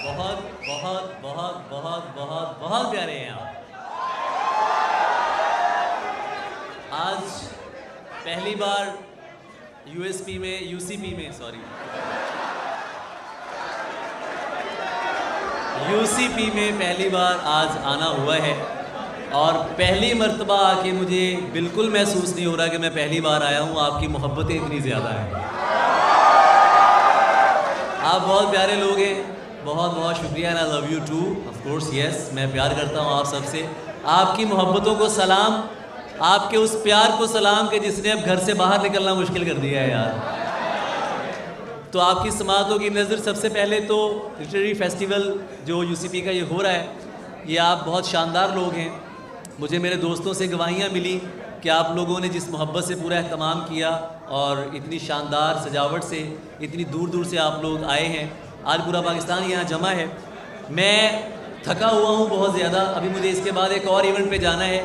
बहुत बहुत बहुत बहुत बहुत बहुत प्यारे हैं आप। आज पहली बार यूसीपी में पहली बार आज आना हुआ है और पहली मर्तबा आके मुझे बिल्कुल महसूस नहीं हो रहा कि मैं पहली बार आया हूँ। आपकी मोहब्बतें इतनी ज़्यादा हैं, आप बहुत प्यारे लोग हैं, बहुत बहुत शुक्रिया। And I love you too, of course yes, मैं प्यार करता हूँ आप सबसे। आपकी मोहब्बतों को सलाम, आपके उस प्यार को सलाम कि जिसने अब घर से बाहर निकलना मुश्किल कर दिया है यार। तो आपकी समातों की नज़र सबसे पहले तो लिटरेरी फेस्टिवल जो यूसीपी का ये हो रहा है, ये आप बहुत शानदार लोग हैं। मुझे मेरे दोस्तों से गवाहियाँ मिली कि आप लोगों ने जिस मोहब्बत से पूरा एहतमाम किया और इतनी शानदार सजावट से इतनी दूर दूर से आप लोग आए हैं। आज पूरा पाकिस्तान यहाँ जमा है। मैं थका हुआ हूँ बहुत ज़्यादा, अभी मुझे इसके बाद एक और इवेंट पे जाना है,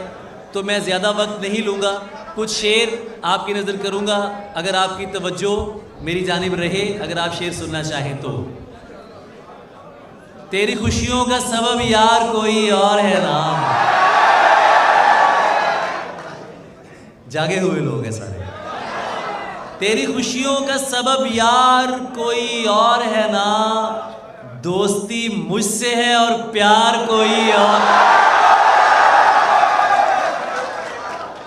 तो मैं ज़्यादा वक्त नहीं लूँगा। कुछ शेर आपकी नज़र करूँगा, अगर आपकी तवज्जो मेरी जानिब रहे, अगर आप शेर सुनना चाहें तो। तेरी खुशियों का सबब यार कोई और है ना। जागे हुए लोग हैं सारे। तेरी खुशियों का सबब यार कोई और है ना, दोस्ती मुझसे है और प्यार कोई और।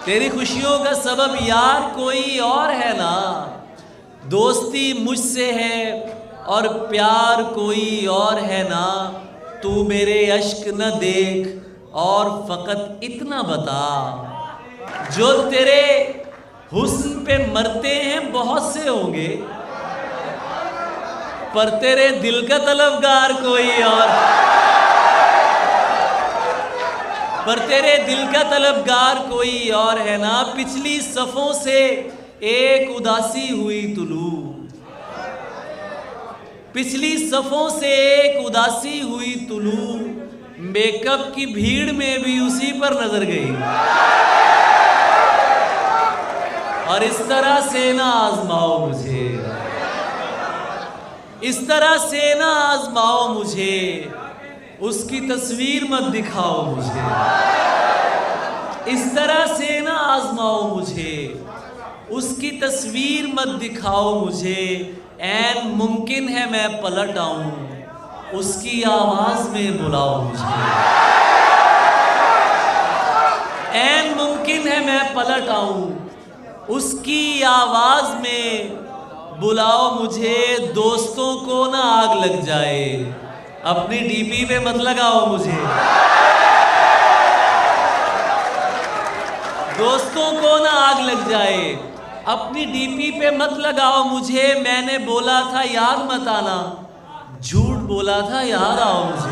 तेरी खुशियों का सबब यार कोई और है ना, दोस्ती मुझसे है और प्यार कोई और है ना। तू मेरे अश्क न देख और फकत इतना बता, जो तेरे हुस्न पे मरते हैं बहुत से होंगे, पर तेरे दिल का तलबगार कोई और। पर तेरे दिल का तलबगार कोई और है ना। पिछली सफ़ों से एक उदासी हुई तुलू, पिछली सफ़ों से एक उदासी हुई तुलू, मेकअप की भीड़ में भी उसी पर नजर गई। और इस तरह से ना आजमाओ मुझे, इस तरह से ना आजमाओ मुझे, उसकी तस्वीर मत दिखाओ मुझे। इस तरह से ना आजमाओ मुझे, उसकी तस्वीर मत दिखाओ मुझे। ऐन मुमकिन है मैं पलट आऊं, उसकी आवाज में बुलाओ मुझे। ऐन मुमकिन है मैं पलट आऊं, उसकी आवाज में बुलाओ मुझे। दोस्तों को ना आग लग जाए, अपनी डीपी पे मत लगाओ मुझे। दोस्तों को ना आग लग जाए, अपनी डीपी पे मत लगाओ मुझे। मैंने बोला था याद मत आना, झूठ बोला था याद आओ मुझे।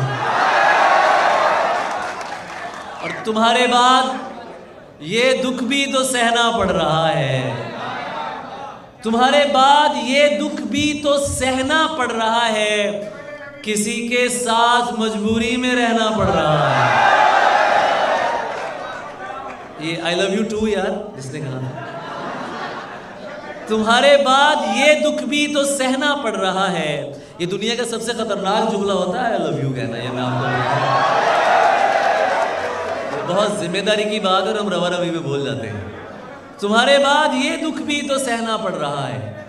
और तुम्हारे बाद ये दुख भी तो सहना पड़ रहा है, तुम्हारे बाद ये दुख भी तो सहना पड़ रहा है, किसी के साथ मजबूरी में रहना पड़ रहा है। ये आई लव यू टू यार जिसने कहा था। तुम्हारे बाद ये दुख भी तो सहना पड़ रहा है। ये दुनिया का सबसे खतरनाक जुमला होता है आई लव यू कहना। ये मैं आपको बहुत जिम्मेदारी की बात है और हम रवा रवी में बोल जाते हैं। तुम्हारे बाद ये दुख भी तो सहना पड़ रहा है,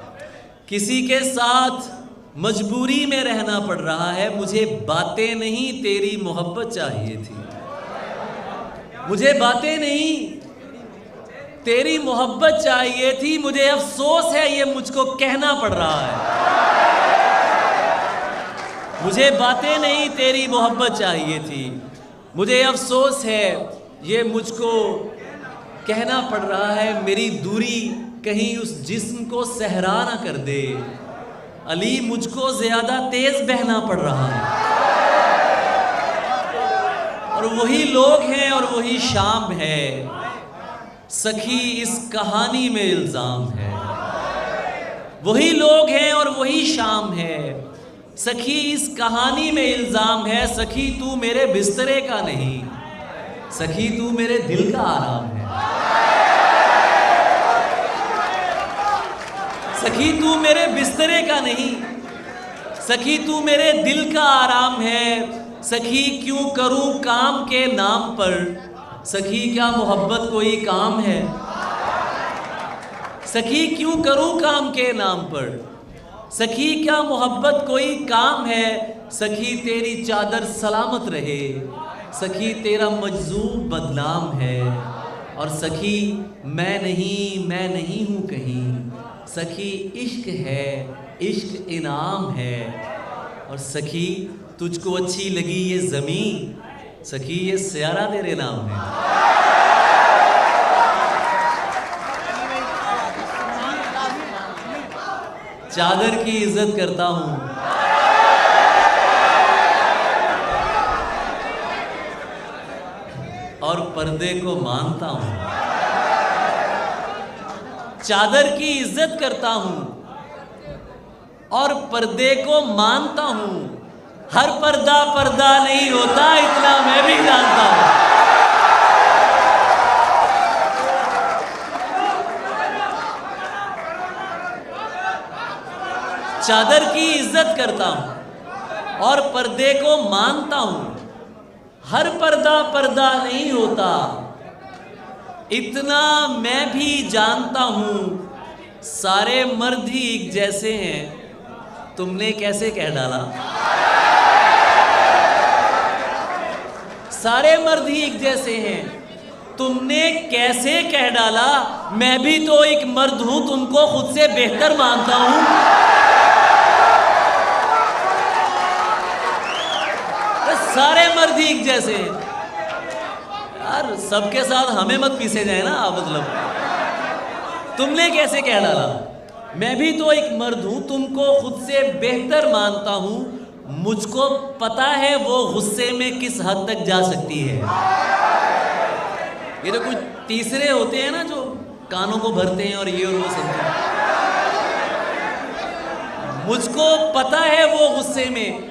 किसी के साथ मजबूरी में रहना पड़ रहा है। मुझे बातें नहीं तेरी मोहब्बत चाहिए थी, मुझे बातें नहीं तेरी मोहब्बत चाहिए थी। मुझे अफसोस है ये मुझको कहना पड़ रहा है। मुझे बातें नहीं तेरी मोहब्बत चाहिए थी, मुझे अफसोस है ये मुझको कहना पड़ रहा है। मेरी दूरी कहीं उस जिस्म को सहरा ना कर दे, अली मुझको ज्यादा तेज बहना पड़ रहा है। और वही लोग हैं और वही शाम है, सखी इस कहानी में इल्जाम है। वही लोग हैं और वही शाम है, सखी इस कहानी में इल्जाम है। सखी तू मेरे बिस्तरे का नहीं, सखी तू मेरे दिल का आराम है। सखी तू मेरे बिस्तरे का नहीं, सखी तू मेरे दिल का आराम है, सखी क्यों करूं काम के नाम पर, सखी क्या मोहब्बत कोई काम है, सखी क्यों करूं काम के नाम पर, सखी क्या मोहब्बत कोई काम है, सखी तेरी चादर सलामत रहे, सखी तेरा मजजूब बदनाम है, और सखी मैं नहीं हूँ कहीं, सखी इश्क है, इश्क इनाम है, और सखी तुझको अच्छी लगी ये ज़मीन, सखी ये सियारा तेरे नाम है। चादर की इज्जत करता हूँ, और पर्दे को मानता हूँ। चादर की इज्जत करता हूँ और पर्दे को मानता हूँ। हर पर्दा पर्दा नहीं होता, इतना मैं भी जानता हूँ। चादर की इज्जत करता हूँ और पर्दे को मानता हूँ। हर पर्दा पर्दा नहीं होता, इतना मैं भी जानता हूँ। सारे मर्द ही एक जैसे हैं, तुमने कैसे कह डाला। सारे मर्द ही एक जैसे हैं, तुमने कैसे कह डाला। मैं भी तो एक मर्द हूँ, तुमको खुद से बेहतर मानता हूँ। सारे मर्द ही एक जैसे हैं यार, सबके साथ हमें मत पीसे जाए ना। मतलब तुमने कैसे कह डाला। मैं भी तो एक मर्द हूं, तुमको खुद से बेहतर मानता हूं। मुझको पता है वो गुस्से में किस हद तक जा सकती है। ये तो कुछ तीसरे होते हैं ना जो कानों को भरते हैं और ये और वो सुनते हैं। मुझको पता है वो गुस्से में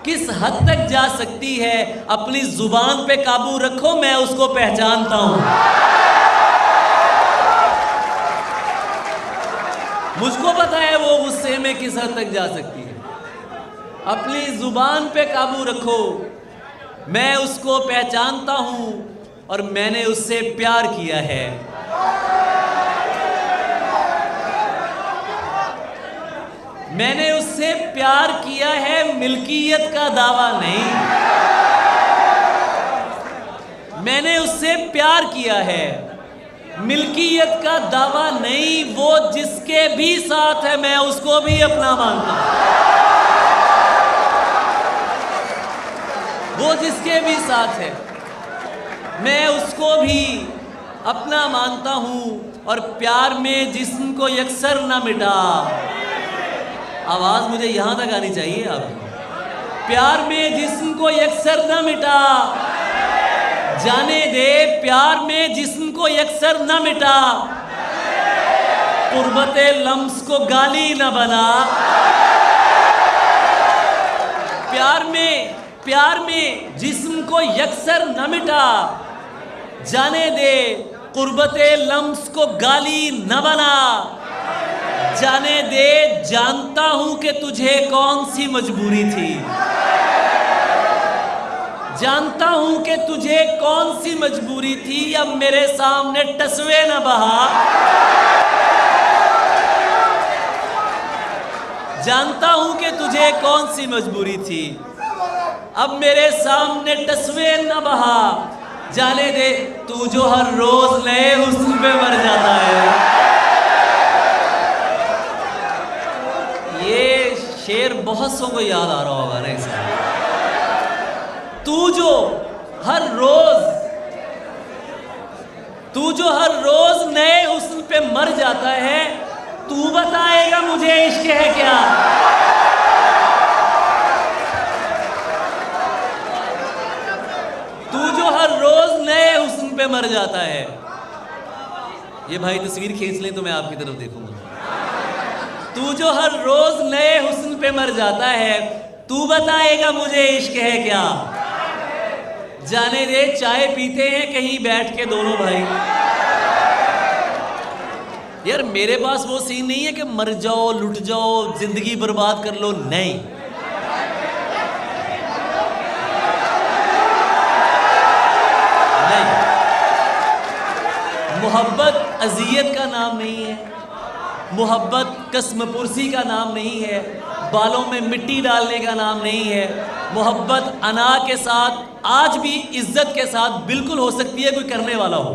किस हद तक जा सकती है। अपनी जुबान पे काबू रखो, मैं उसको पहचानता हूं। मुझको पता है वो गुस्से में किस हद तक जा सकती है। अपनी जुबान पे काबू रखो, मैं उसको पहचानता हूं और मैंने उससे प्यार किया है। मैंने उससे प्यार किया है, मिल्कियत का दावा नहीं। मैंने उससे प्यार किया है, मिल्कियत का दावा नहीं। वो जिसके भी साथ है मैं उसको भी अपना मानता हूं। वो जिसके भी साथ है मैं उसको भी अपना मानता हूं। और प्यार में जिस्म को यकसर ना मिटा। आवाज मुझे यहां तक आनी चाहिए आपकी। प्यार में जिस्म को यकसर न मिटा, जाने दे प्यार में जिस्म को यकसर न मिटा। कुर्बते लम्स को गाली न बना। प्यार में जिस्म को यकसर न मिटा, जाने दे कुर्बते लम्स को गाली न बना। जाने दे जानता हूं कि तुझे कौन सी मजबूरी थी। जानता हूं कि तुझे कौन सी मजबूरी थी। अब मेरे सामने टसवे न बहा। जानता हूं कि तुझे कौन सी मजबूरी थी। अब मेरे सामने टसवे न बहा। जाने दे तू जो हर रोज नए हुस्न पे मर जाता है। ये शेर बहुत सौ को याद आ रहा होगा ना इसमें। तू जो हर रोज नए हुस्न पे मर जाता है, तू बताएगा मुझे इश्क है क्या। तू जो हर रोज नए हुस्न पे मर जाता है। ये भाई तस्वीर खींच लें तो मैं आपकी तरफ देखूंगा। तू जो हर रोज नए हुस्न पे मर जाता है, तू बताएगा मुझे इश्क है क्या। जाने दे चाय पीते हैं कहीं बैठ के दोनों भाई। यार मेरे पास वो सीन नहीं है कि मर जाओ लुट जाओ जिंदगी बर्बाद कर लो, नहीं। मोहब्बत अजियत का नाम नहीं है, मोहब्बत कसमपुरसी का नाम नहीं है, बालों में मिट्टी डालने का नाम नहीं है। मोहब्बत अना के साथ, आज भी इज्जत के साथ बिल्कुल हो सकती है, कोई करने वाला हो।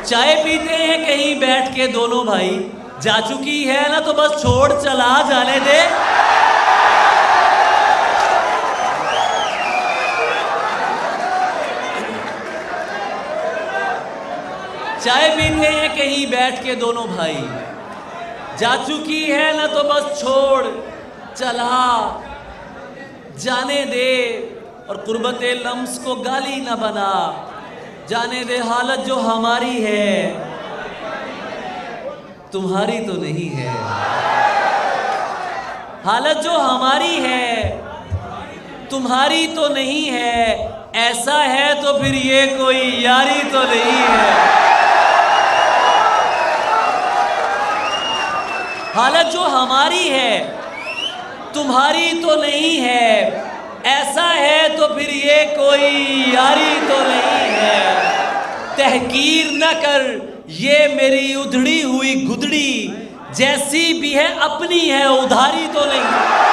चाय पीते हैं कहीं बैठ के दोनों भाई, जा चुकी है ना तो बस छोड़ चला जाने दे। चाय पीते हैं कहीं बैठ के दोनों भाई, जा चुकी है ना तो बस छोड़ चला जाने दे। और कुर्बते लम्स को गाली ना बना, जाने दे हालत जो हमारी है तुम्हारी तो नहीं है। हालत जो हमारी है तुम्हारी तो नहीं है, ऐसा है तो फिर ये कोई यारी तो नहीं है। हालत जो हमारी है तुम्हारी तो नहीं है, ऐसा है तो फिर ये कोई यारी तो नहीं है। तहकीर न कर ये मेरी उधड़ी हुई गुदड़ी, जैसी भी है अपनी है उधारी तो नहीं।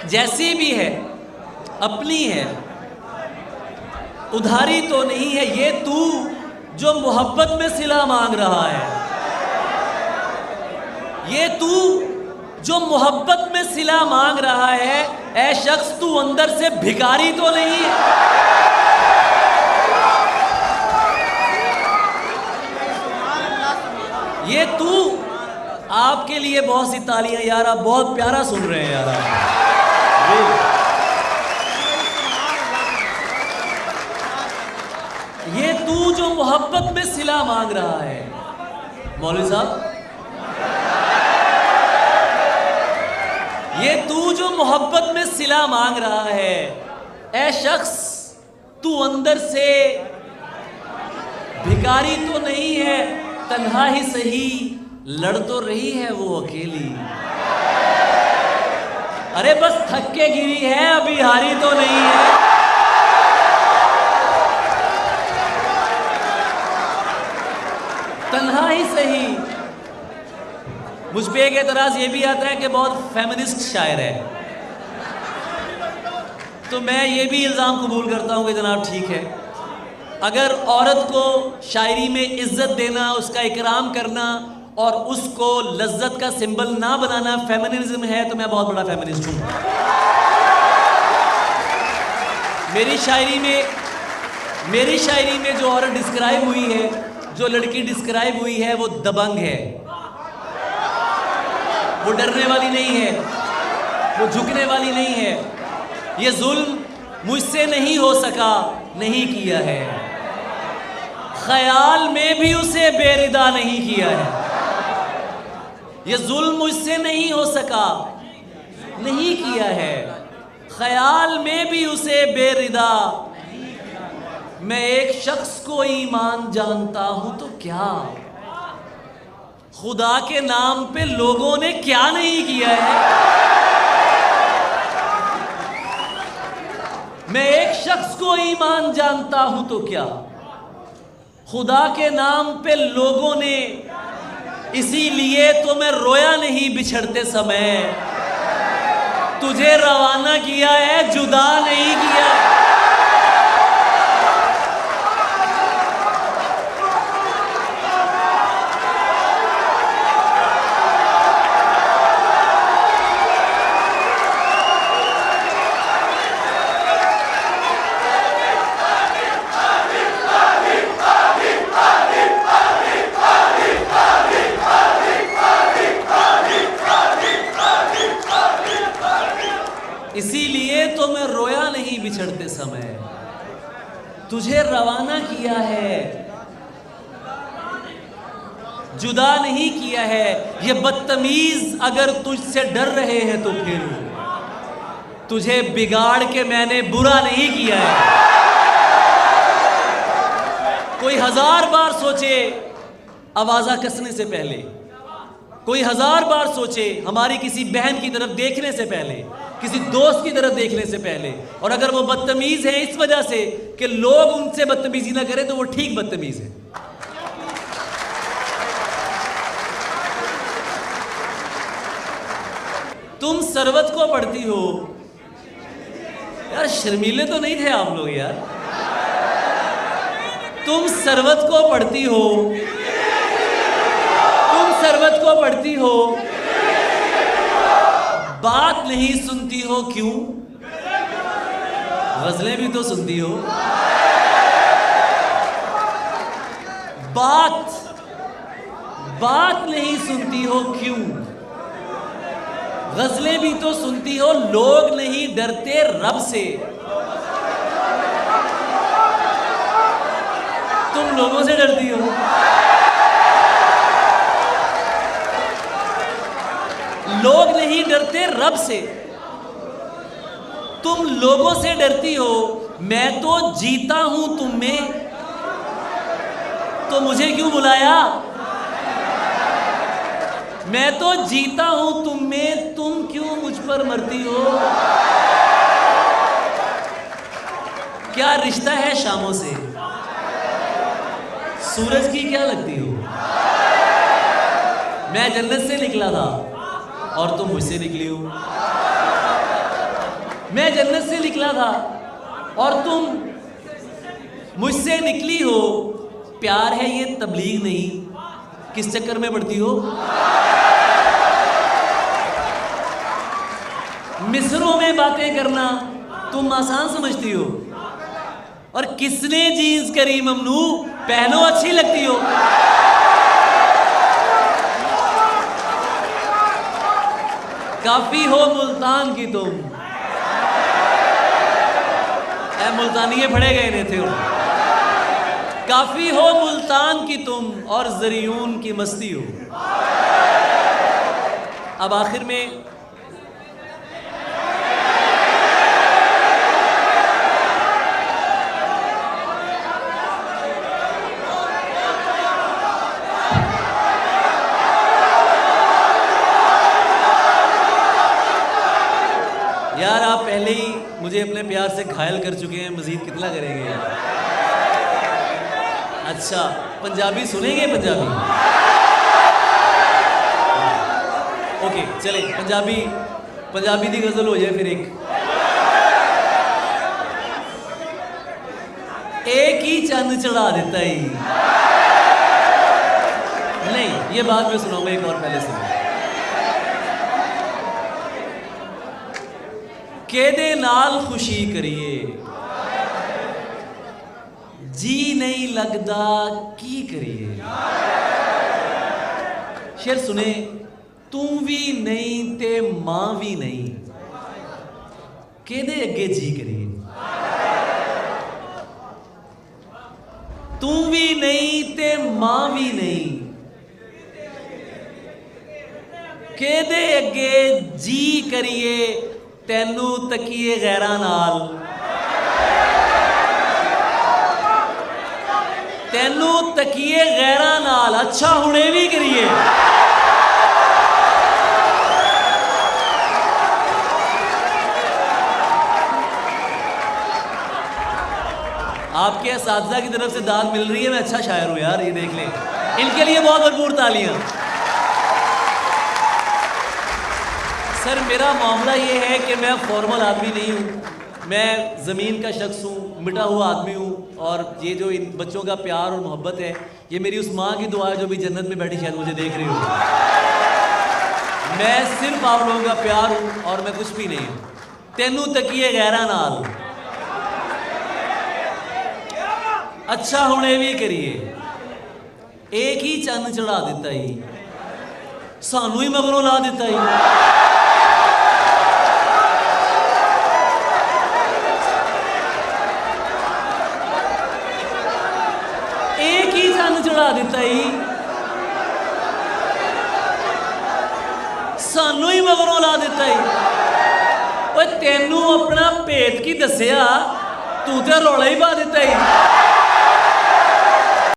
जैसी भी है अपनी है उधारी तो नहीं है। ये तू जो मोहब्बत में सिला मांग रहा है, ये तू जो मोहब्बत में सिला मांग रहा है, ऐ शख्स तू अंदर से भिखारी तो नहीं है। ये तू, आपके लिए बहुत सी तालियां यार, आप बहुत प्यारा सुन रहे हैं यार। ये तू जो मोहब्बत में सिला मांग रहा है, मौलवी साहब, ये तू जो मोहब्बत में सिला मांग रहा है, ऐ शख्स तू अंदर से भिखारी तो नहीं है। तन्हा ही सही लड़ तो रही है वो अकेली, अरे बस थक के गिरी है, अभी हारी तो नहीं है। तन्हा ही सही। मुझ पे एक एतराज ये भी आता है कि बहुत फेमिनिस्ट शायर है, तो मैं ये भी इल्ज़ाम कबूल करता हूँ कि जनाब ठीक है, अगर औरत को शायरी में इज्जत देना, उसका इकराम करना और उसको लज्जत का सिंबल ना बनाना फेमिनिज्म है, तो मैं बहुत बड़ा फेमिनिस्ट हूँ। मेरी शायरी में जो औरत डिस्क्राइब हुई है, जो लड़की डिस्क्राइब हुई है, वो दबंग है, वो डरने वाली नहीं है, वो झुकने वाली नहीं है। ये जुल्म मुझसे नहीं हो सका, नहीं किया है, ख्याल में भी उसे बेरिदा नहीं किया है। ये जुल्म मुझसे नहीं हो सका, नहीं किया है, ख्याल में भी उसे बेरिदा। मैं एक शख्स को ईमान जानता हूं तो क्या, खुदा के नाम पे लोगों ने क्या नहीं किया है। मैं एक शख्स को ईमान जानता हूं तो क्या, खुदा के नाम पे लोगों ने, इसीलिए तो मैं रोया नहीं बिछड़ते समय, तुझे रवाना किया है जुदा नहीं किया। इसीलिए तो मैं रोया नहीं बिछड़ते समय, तुझे रवाना किया है जुदा नहीं किया है। ये बदतमीज अगर तुझसे डर रहे हैं तो फिर तुझे बिगाड़ के मैंने बुरा नहीं किया है। कोई 1000 बार सोचे आवाज़ा कसने से पहले, कोई 1000 बार सोचे हमारी किसी बहन की तरफ देखने से पहले, किसी दोस्त की तरफ देखने से पहले, और अगर वो बदतमीज है इस वजह से कि लोग उनसे बदतमीजी ना करें तो वो ठीक बदतमीज है। तुम सरवत को पढ़ती हो यार, शर्मीले तो नहीं थे आप लोग यार। तुम सरवत को पढ़ती हो, तुम सरवत को पढ़ती हो, बात नहीं सुनती हो क्यों? गजलें भी तो सुनती हो। बात नहीं सुनती हो क्यों? गजलें भी तो सुनती हो। लोग नहीं डरते रब से, तुम लोगों से डरती हो। लोग नहीं डरते रब से, तुम लोगों से डरती हो। मैं तो जीता हूं तुम में, तो मुझे क्यों बुलाया? मैं तो जीता हूं तुम में, तुम क्यों मुझ पर मरती हो? क्या रिश्ता है शामों से? सूरज की क्या लगती हो? मैं जन्नत से निकला था और तुम मुझसे निकली हो। मैं जन्नत से निकला था और तुम मुझसे निकली हो। प्यार है ये तबलीग नहीं, किस चक्कर में पड़ती हो? मिस्रों में बातें करना तुम आसान समझती हो, और किसने जीन्स करी ममनू, पहनो अच्छी लगती हो। काफी हो मुल्तान की तुम, मुल्तानिये फड़े गए नहीं थे। काफी हो मुल्तान की तुम और जरियून की मस्ती हो। अब आखिर में यार, आप पहले ही मुझे अपने प्यार से घायल कर चुके हैं, मजीद कितना करेंगे यार? अच्छा, पंजाबी सुनेंगे? पंजाबी ओके, चले पंजाबी दी गजल हो जाए फिर। एक ही चंद चढ़ा देता ही नहीं, ये बात मैं सुनाऊंगा, एक और पहले सुनो। केदे नाल खुशी करिए, जी नहीं लगदा की करिए। शेर सुने। तू भी नहीं ते मां भी नहीं, केदे अगे जी करिए। तू भी नहीं ते मां भी नहीं, केदे अगे जी करिए। तैनू तकीए गैरा नाल, तैनू तकीए गैरा नाल, अच्छा हुणे भी करिए। आपके असातिज़ा की तरफ से दाद मिल रही है, मैं अच्छा शायर हूं यार, ये देख लें। इनके लिए बहुत भरपूर तालियां। सर, मेरा मामला ये है कि मैं फॉर्मल आदमी नहीं हूँ, मैं ज़मीन का शख्स हूँ, मिटा हुआ आदमी हूँ। और ये जो इन बच्चों का प्यार और मोहब्बत है, ये मेरी उस माँ की दुआ है जो भी जन्नत में बैठी शायद मुझे देख रही हो। मैं सिर्फ आप लोगों का प्यार हूँ और मैं कुछ भी नहीं हूँ। तेनू तकिए गैरा नाल, अच्छा हुणे भी करिए। एक ही चंद चढ़ा दिता ही, सानू ही मगरों ला दिता ही। चढ़ा दिता ही, सानू ही मगरों ला दिता ही। ओए तेनू अपना भेत की दसिया, तू तो रौला ही पा दिता ही।